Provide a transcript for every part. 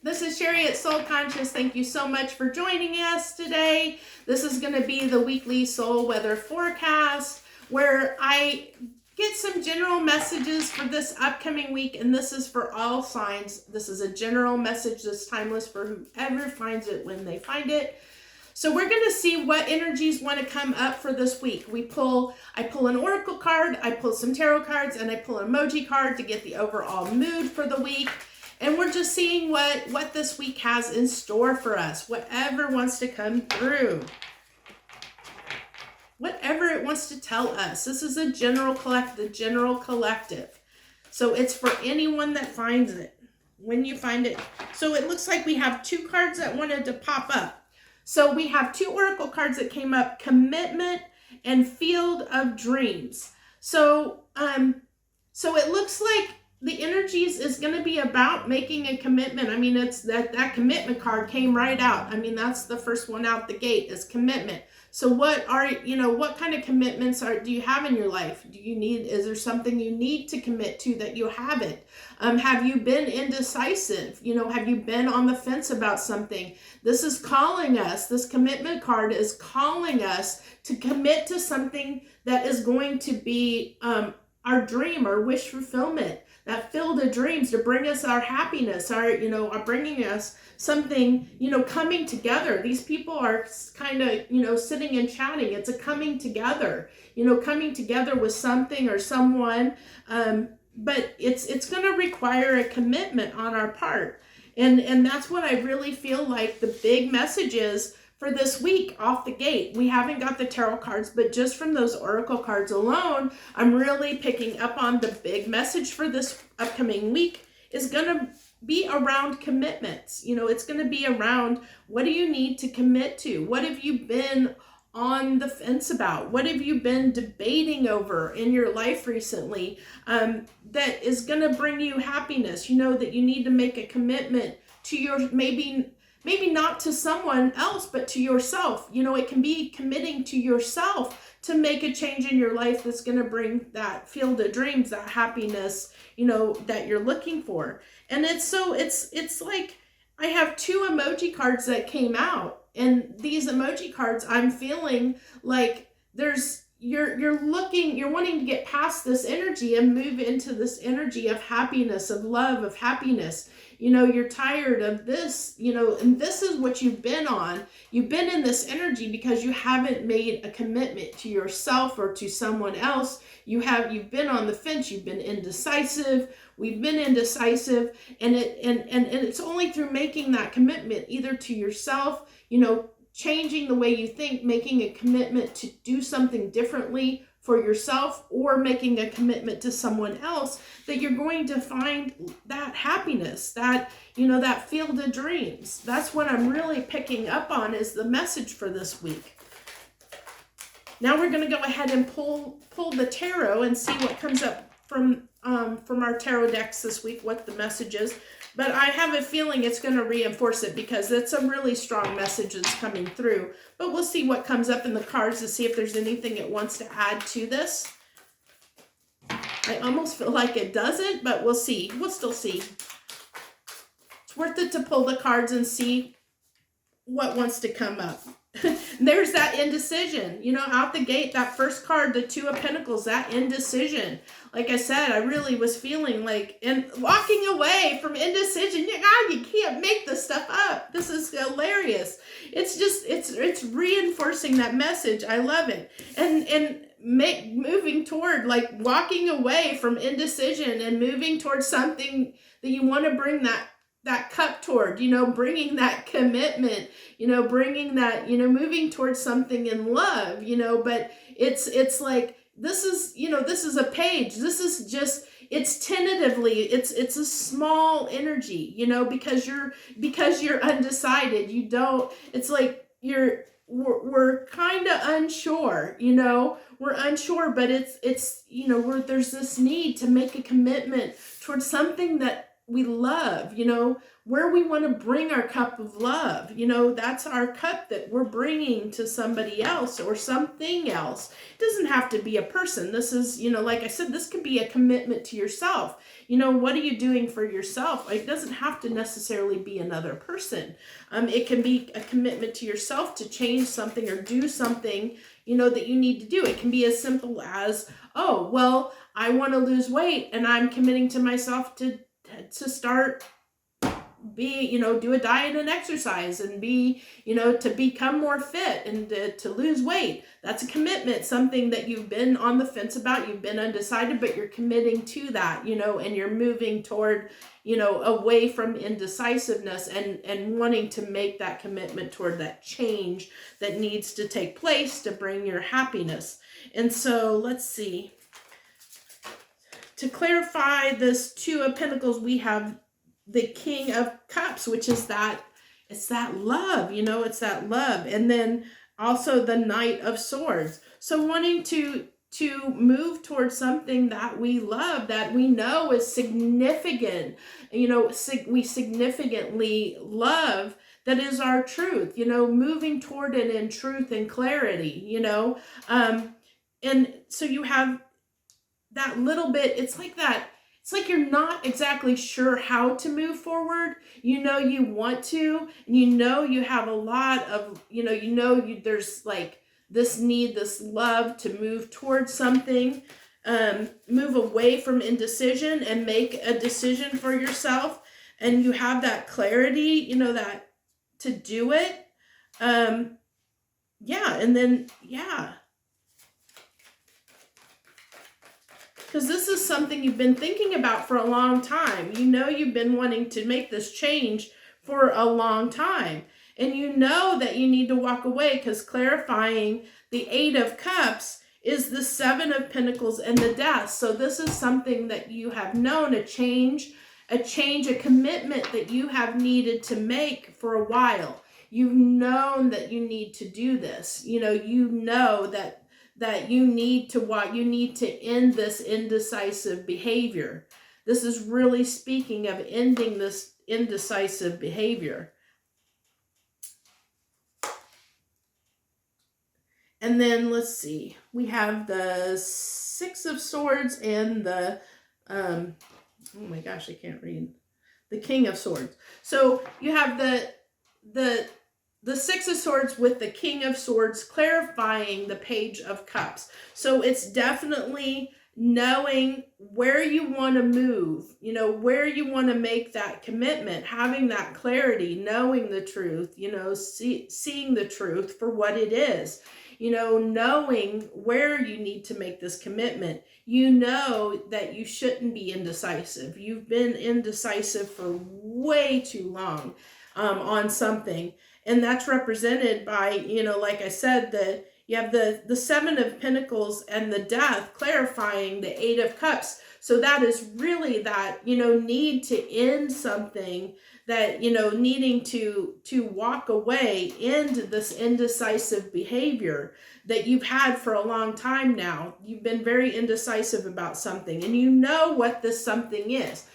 This is Sherry at Soul Conscious. Thank you so much for joining us today. This is going to be the weekly soul weather forecast where I get some general messages for this upcoming week, and this is for all signs. This is a general message that's timeless for whoever finds it when they find it. So we're going to see what energies want to come up for this week. I pull an oracle card, I pull some tarot cards, and I pull an emoji card to get the overall mood for the week. And we're just seeing what this week has in store for us. Whatever wants to come through. Whatever it wants to tell us. This is a general collective. So it's for anyone that finds it. When you find it. So it looks like we have two cards that wanted to pop up. So we have two oracle cards that came up. Commitment and Field of Dreams. So it looks like the energies is going to be about making a commitment. I mean, it's that commitment card came right out. I mean, that's the first one out the gate is commitment. So what kind of commitments do you have in your life? Is there something you need to commit to that you haven't? Have you been indecisive? Have you been on the fence about something? This is calling us, this commitment card is calling us to commit to something that is going to be our dream, our wish fulfillment. That Field of Dreams to bring us our happiness, are bringing us something, coming together. These people are kind of, sitting and chatting. It's a coming together, coming together with something or someone. But it's going to require a commitment on our part. And that's what I really feel like the big message is for this week off the gate. We haven't got the tarot cards, but just from those oracle cards alone, I'm really picking up on the big message for this upcoming week is going to be around commitments. It's going to be around, what do you need to commit to? What have you been on the fence about? What have you been debating over in your life recently that is going to bring you happiness? That you need to make a commitment to your, maybe not to someone else, but to yourself. It can be committing to yourself to make a change in your life that's going to bring that Field of Dreams, that happiness, that you're looking for. And it's like I have two emoji cards that came out, and these emoji cards, I'm feeling like you're wanting to get past this energy and move into this energy of happiness, of love, of happiness. You're tired of this, and this is what you've been on. You've been in this energy because you haven't made a commitment to yourself or to someone else. You've been on the fence. You've been indecisive. We've been indecisive, and it's only through making that commitment, either to yourself, changing the way you think, making a commitment to do something differently for yourself, or making a commitment to someone else, that you're going to find that happiness, that Field of Dreams. That's what I'm really picking up on is the message for this week. Now we're going to go ahead and pull the tarot and see what comes up from our tarot decks this week, what the message is. But I have a feeling it's going to reinforce it because it's a really strong message that's coming through. But we'll see what comes up in the cards to see if there's anything it wants to add to this. I almost feel like it doesn't, but we'll see. We'll still see. It's worth it to pull the cards and see what wants to come up. There's that indecision, out the gate, that first card, the Two of Pentacles, that indecision. Like I said, I really was feeling like, and walking away from indecision, you can't make this stuff up. This is hilarious. It's just, it's reinforcing that message. I love it. And moving toward, like, walking away from indecision and moving towards something that you want to bring that cup toward, bringing that commitment, bringing that, moving towards something in love, but it's like, this is a page. This is just, it's tentatively, it's a small energy, because you're undecided. It's like we're kind of unsure, we're unsure, but it's there's this need to make a commitment towards something that we love, where we want to bring our cup of love. That's our cup that we're bringing to somebody else or something else. It doesn't have to be a person. This is, like I said, this could be a commitment to yourself. What are you doing for yourself? It doesn't have to necessarily be another person. It can be a commitment to yourself to change something or do something, that you need to do. It can be as simple as, oh, well, I want to lose weight and I'm committing to myself to start do a diet and exercise and to become more fit and to lose weight. That's a commitment, something that you've been on the fence about, you've been undecided, but you're committing to that, and you're moving toward, away from indecisiveness and wanting to make that commitment toward that change that needs to take place to bring your happiness. And so let's see. To clarify this Two of Pentacles, we have the King of Cups, which is it's that love, it's that love. And then also the Knight of Swords. So wanting to move towards something that we love, that we know is significant, we significantly love, that is our truth, moving toward it in truth and clarity, and so you have that little bit, it's like you're not exactly sure how to move forward. You want to, and you have a lot of, there's like this need, this love to move towards something, move away from indecision and make a decision for yourself. And you have that clarity, that to do it. And then, because this is something you've been thinking about for a long time. You've been wanting to make this change for a long time. And that you need to walk away, because clarifying the Eight of Cups is the Seven of Pentacles and the Death. So this is something that you have known, a change, a commitment that you have needed to make for a while. You've known that you need to do this. That you need to end this indecisive behavior. This is really speaking of ending this indecisive behavior. And then let's see, we have the Six of Swords and the, oh my gosh, I can't read, the King of Swords. So you have the Six of Swords with the King of Swords clarifying the Page of Cups. So it's definitely knowing where you want to move, where you want to make that commitment, having that clarity, knowing the truth, seeing the truth for what it is, knowing where you need to make this commitment. That you shouldn't be indecisive. You've been indecisive for way too long on something. And that's represented by, like I said, you have the Seven of Pentacles and the Death clarifying the Eight of Cups. So that is really that, need to end something, that, needing to walk away, end this indecisive behavior that you've had for a long time now. You've been very indecisive about something, and what this something is.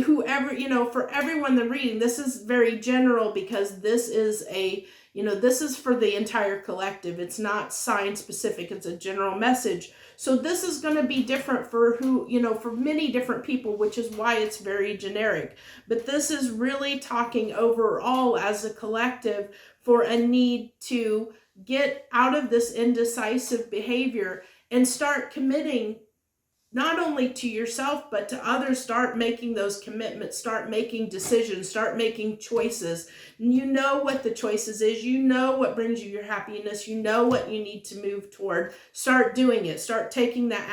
Whoever, for everyone that's reading, this is very general, because this is this is for the entire collective. It's not sign specific. It's a general message. So this is going to be different for for many different people, which is why it's very generic. But this is really talking overall as a collective for a need to get out of this indecisive behavior and start committing, not only to yourself, but to others. Start making those commitments, start making decisions, start making choices. You know what the choices is, what brings you your happiness, what you need to move toward. Start doing it, start taking that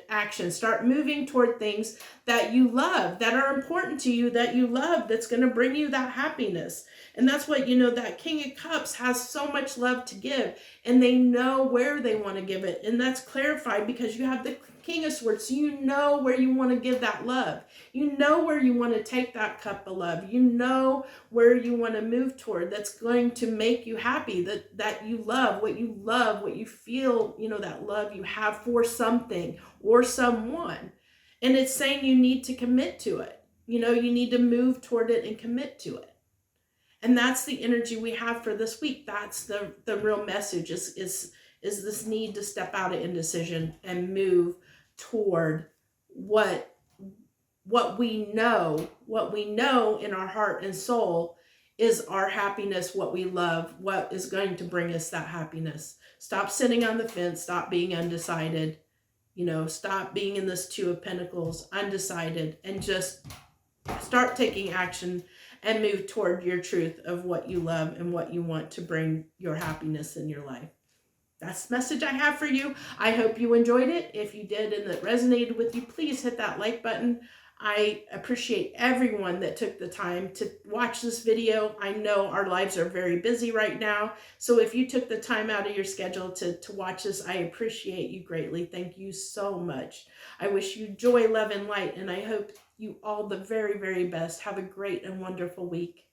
action, start moving toward things that you love, that are important to you, that you love, that's going to bring you that happiness. And that's what, that King of Cups has so much love to give, and they know where they want to give it. And that's clarified because you have the King of Swords. So you know where you want to give that love. You know where you want to take that cup of love. You know where you want to move toward, that's going to make you happy, that you love, what you feel, that love you have for something or someone. And it's saying you need to commit to it. You know, you need to move toward it and commit to it. And that's the energy we have for this week. That's the real message is this need to step out of indecision and move toward what we know in our heart and soul is our happiness, what we love, what is going to bring us that happiness. Stop sitting on the fence, stop being undecided, you know, stop being in this Two of Pentacles, undecided, and just start taking action and move toward your truth of what you love and what you want to bring your happiness in your life. That's the message I have for you. I hope you enjoyed it. If you did and it resonated with you, please hit that like button. I appreciate everyone that took the time to watch this video. I know our lives are very busy right now. So if you took the time out of your schedule to watch this, I appreciate you greatly. Thank you so much. I wish you joy, love, and light. And I hope you all the very, very best. Have a great and wonderful week.